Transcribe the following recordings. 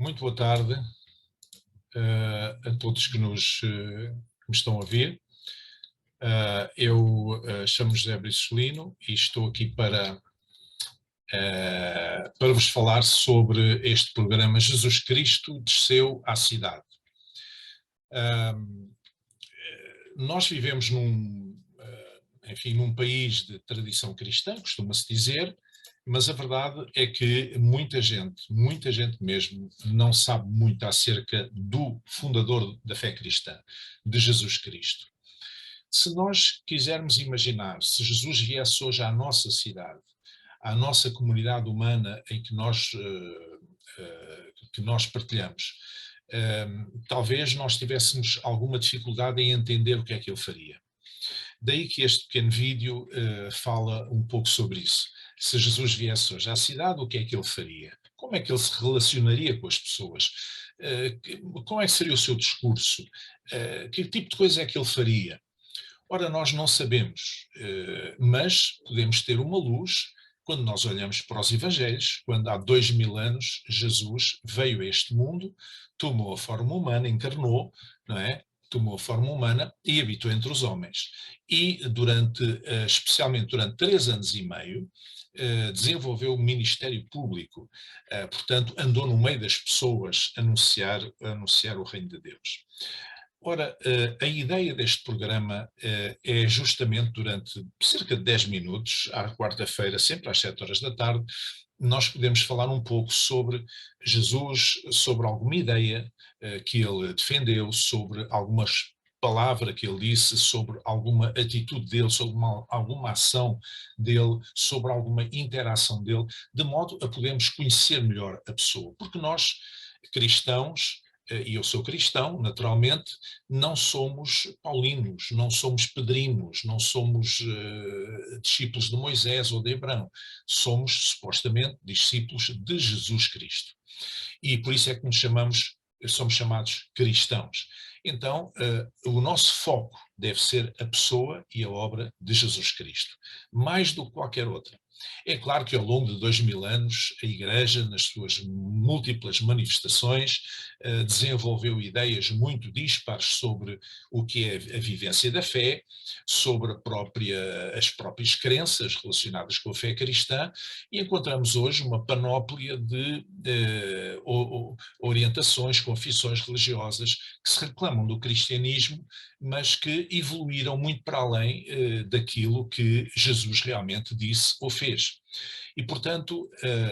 Muito boa tarde a todos que me estão a ouvir. Eu chamo José Bricelino e estou aqui para vos falar sobre este programa Jesus Cristo desceu à cidade. Nós vivemos num país de tradição cristã, costuma-se dizer, mas a verdade é que muita gente mesmo, não sabe muito acerca do fundador da fé cristã, de Jesus Cristo. Se nós quisermos imaginar, se Jesus viesse hoje à nossa cidade, à nossa comunidade humana em que nós partilhamos, talvez nós tivéssemos alguma dificuldade em entender o que é que ele faria. Daí que este pequeno vídeo fala um pouco sobre isso. Se Jesus viesse hoje à cidade, o que é que ele faria? Como é que ele se relacionaria com as pessoas? Como é que seria o seu discurso? Que tipo de coisa é que ele faria? Ora, nós não sabemos, mas podemos ter uma luz quando nós olhamos para os Evangelhos, quando há 2000 anos Jesus veio a este mundo, tomou a forma humana, encarnou, não é? Tomou a forma humana e habitou entre os homens. E especialmente durante 3 anos e meio, desenvolveu o ministério público, portanto andou no meio das pessoas a anunciar o reino de Deus. Ora, a ideia deste programa é justamente durante cerca de 10 minutos, à quarta-feira, sempre às 7 horas da tarde, nós podemos falar um pouco sobre Jesus, sobre alguma ideia que ele defendeu, sobre algumas palavra que ele disse, sobre alguma atitude dele, sobre alguma ação dele, sobre alguma interação dele, de modo a podermos conhecer melhor a pessoa. Porque nós, cristãos, e eu sou cristão, naturalmente, não somos paulinos, não somos pedrinos, não somos discípulos de Moisés ou de Abraão. Somos, supostamente, discípulos de Jesus Cristo. E por isso é que somos chamados cristãos. Então, o nosso foco deve ser a pessoa e a obra de Jesus Cristo, mais do que qualquer outra. É claro que ao longo de 2000 anos a Igreja, nas suas múltiplas manifestações, desenvolveu ideias muito dispares sobre o que é a vivência da fé, sobre as próprias crenças relacionadas com a fé cristã, e encontramos hoje uma panóplia de orientações, confissões religiosas que se reclamam do cristianismo, mas que evoluíram muito para além daquilo que Jesus realmente disse ou fez. E, portanto,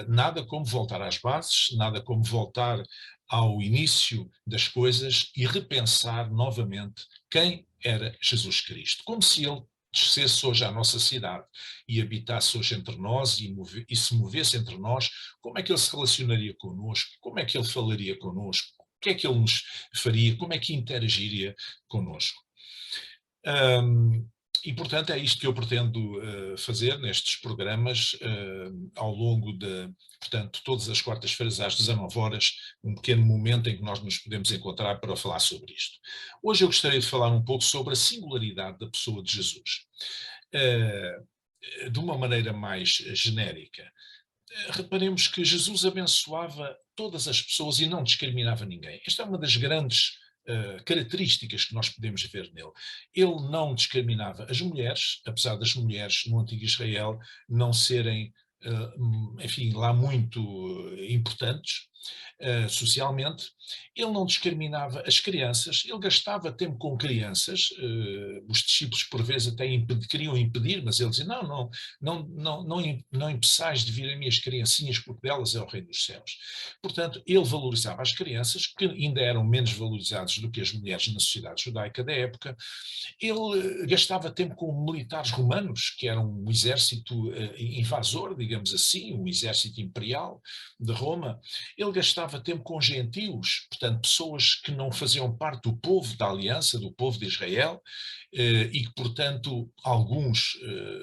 nada como voltar às bases, nada como voltar ao início das coisas e repensar novamente quem era Jesus Cristo, como se ele descesse hoje à nossa cidade e habitasse hoje entre nós e se movesse entre nós, como é que ele se relacionaria connosco, como é que ele falaria connosco, o que é que ele nos faria, como é que interagiria connosco. E, portanto, é isto que eu pretendo fazer nestes programas ao longo portanto, todas as quartas-feiras às 19 horas, um pequeno momento em que nós nos podemos encontrar para falar sobre isto. Hoje eu gostaria de falar um pouco sobre a singularidade da pessoa de Jesus, de uma maneira mais genérica. Reparemos que Jesus abençoava todas as pessoas e não discriminava ninguém. Esta é uma das grandes características que nós podemos ver nele. Ele não discriminava as mulheres, apesar das mulheres no antigo Israel não serem, enfim, lá muito importantes socialmente. Ele não discriminava as crianças, ele gastava tempo com crianças, os discípulos por vezes até queriam impedir, mas ele dizia, não impeçais de vir a minhas criancinhas, porque delas é o reino dos céus. Portanto, ele valorizava as crianças, que ainda eram menos valorizadas do que as mulheres na sociedade judaica da época. Ele gastava tempo com militares romanos, que eram um exército invasor, digamos assim, um exército imperial de Roma. Ele gastava tempo com gentios, portanto, pessoas que não faziam parte do povo da aliança, do povo de Israel, e que, portanto, alguns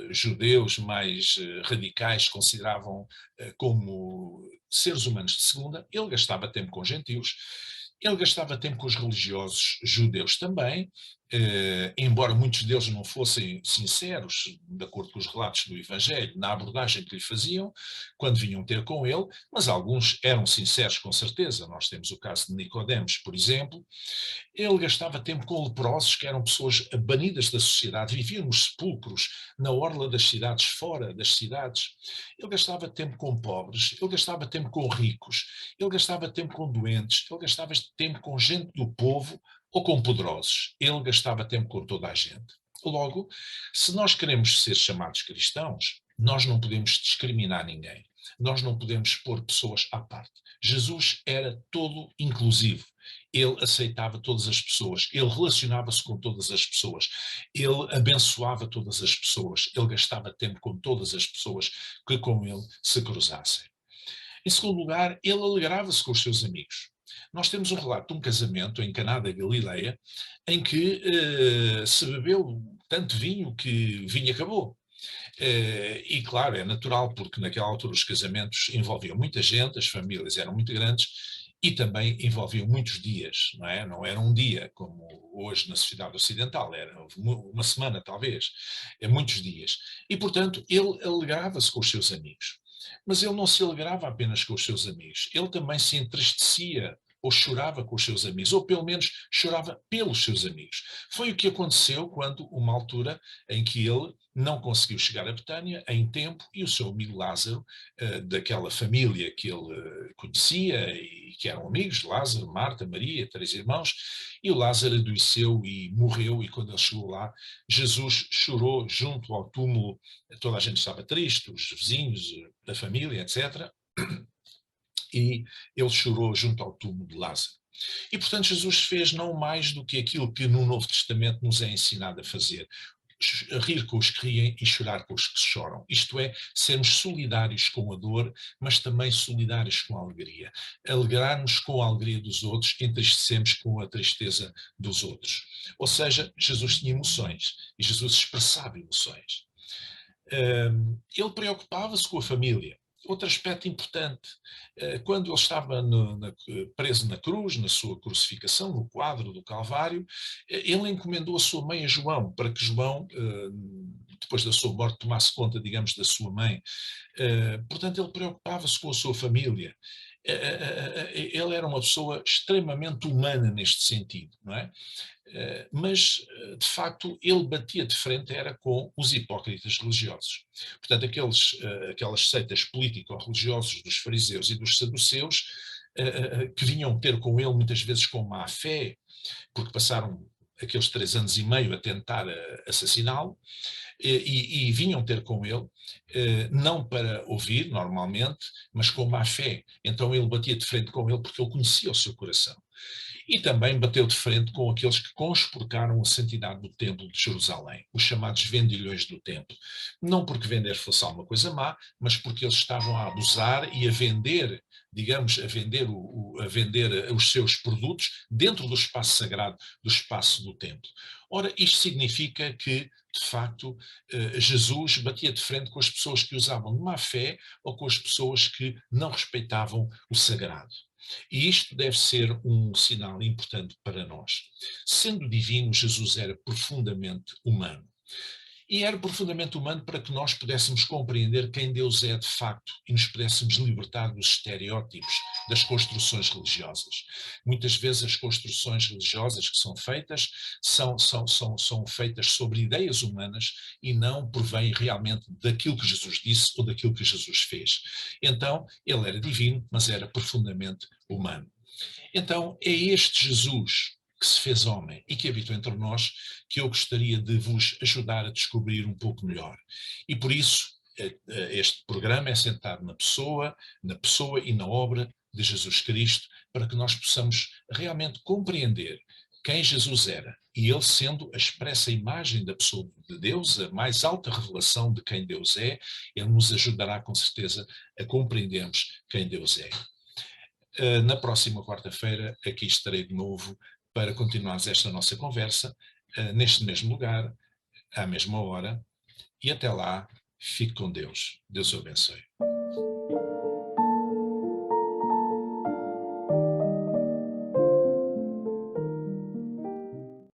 judeus mais radicais consideravam como seres humanos de segunda. Ele gastava tempo com gentios. Ele gastava tempo com os religiosos judeus também, embora muitos deles não fossem sinceros, de acordo com os relatos do Evangelho, na abordagem que lhe faziam, quando vinham ter com ele, mas alguns eram sinceros com certeza. Nós temos o caso de Nicodemos, por exemplo. Ele gastava tempo com leprosos, que eram pessoas banidas da sociedade, viviam nos sepulcros, na orla das cidades, fora das cidades. Ele gastava tempo com pobres, ele gastava tempo com ricos, ele gastava tempo com doentes, ele gastava tempo com gente do povo ou com poderosos. Ele gastava tempo com toda a gente. Logo, se nós queremos ser chamados cristãos, nós não podemos discriminar ninguém. Nós não podemos pôr pessoas à parte. Jesus era todo inclusivo. Ele aceitava todas as pessoas, ele relacionava-se com todas as pessoas, ele abençoava todas as pessoas, ele gastava tempo com todas as pessoas que com ele se cruzassem. Em segundo lugar, ele alegrava-se com os seus amigos. Nós temos um relato de um casamento em Caná da Galileia em que se bebeu tanto vinho que vinho acabou. E claro, é natural, porque naquela altura os casamentos envolviam muita gente, as famílias eram muito grandes e também envolviam muitos dias, não é? Não era um dia como hoje na sociedade ocidental, era uma semana talvez, muitos dias. E portanto ele alegrava-se com os seus amigos. Mas ele não se alegrava apenas com os seus amigos, ele também se entristecia ou chorava com os seus amigos, ou pelo menos chorava pelos seus amigos. Foi o que aconteceu quando, uma altura em que ele não conseguiu chegar a Betânia em tempo e o seu amigo Lázaro, daquela família que ele conhecia e que eram amigos, Lázaro, Marta, Maria, 3 irmãos, e o Lázaro adoeceu e morreu, e quando ele chegou lá, Jesus chorou junto ao túmulo, toda a gente estava triste, os vizinhos, da família, etc., e ele chorou junto ao túmulo de Lázaro. E, portanto, Jesus fez não mais do que aquilo que no Novo Testamento nos é ensinado a fazer: rir com os que riem e chorar com os que choram. Isto é, sermos solidários com a dor, mas também solidários com a alegria. Alegrar-nos com a alegria dos outros, entristecemos com a tristeza dos outros. Ou seja, Jesus tinha emoções e Jesus expressava emoções. Ele preocupava-se com a família. Outro aspecto importante, quando ele estava preso na cruz, na sua crucificação, no quadro do Calvário, ele encomendou a sua mãe a João, para que João, depois da sua morte, tomasse conta, digamos, da sua mãe. Portanto, ele preocupava-se com a sua família. Ele era uma pessoa extremamente humana neste sentido, não é? Mas, de facto, ele batia de frente era com os hipócritas religiosos. Portanto, aquelas seitas político-religiosos dos fariseus e dos saduceus, que vinham ter com ele muitas vezes com má fé, porque passaram aqueles 3 anos e meio a tentar assassiná-lo, e vinham ter com ele, não para ouvir normalmente, mas com má fé. Então ele batia de frente com ele porque ele conhecia o seu coração. E também bateu de frente com aqueles que conspurcaram a santidade do templo de Jerusalém, os chamados vendilhões do templo. Não porque vender fosse alguma coisa má, mas porque eles estavam a abusar e a vender, digamos, a vender os seus produtos dentro do espaço sagrado, do espaço do templo. Ora, isto significa que, de facto, Jesus batia de frente com as pessoas que usavam de má fé ou com as pessoas que não respeitavam o sagrado. E isto deve ser um sinal importante para nós. Sendo divino, Jesus era profundamente humano. E era profundamente humano para que nós pudéssemos compreender quem Deus é de facto e nos pudéssemos libertar dos estereótipos das construções religiosas. Muitas vezes as construções religiosas que são feitas são feitas sobre ideias humanas e não provêm realmente daquilo que Jesus disse ou daquilo que Jesus fez. Então, ele era divino, mas era profundamente humano. Então, é este Jesus que se fez homem e que habitou entre nós, que eu gostaria de vos ajudar a descobrir um pouco melhor. E por isso, este programa é centrado na pessoa e na obra de Jesus Cristo, para que nós possamos realmente compreender quem Jesus era. E ele, sendo a expressa imagem da pessoa de Deus, a mais alta revelação de quem Deus é, ele nos ajudará com certeza a compreendermos quem Deus é. Na próxima quarta-feira aqui estarei de novo para continuarmos esta nossa conversa, neste mesmo lugar, à mesma hora, e até lá, fique com Deus. Deus o abençoe.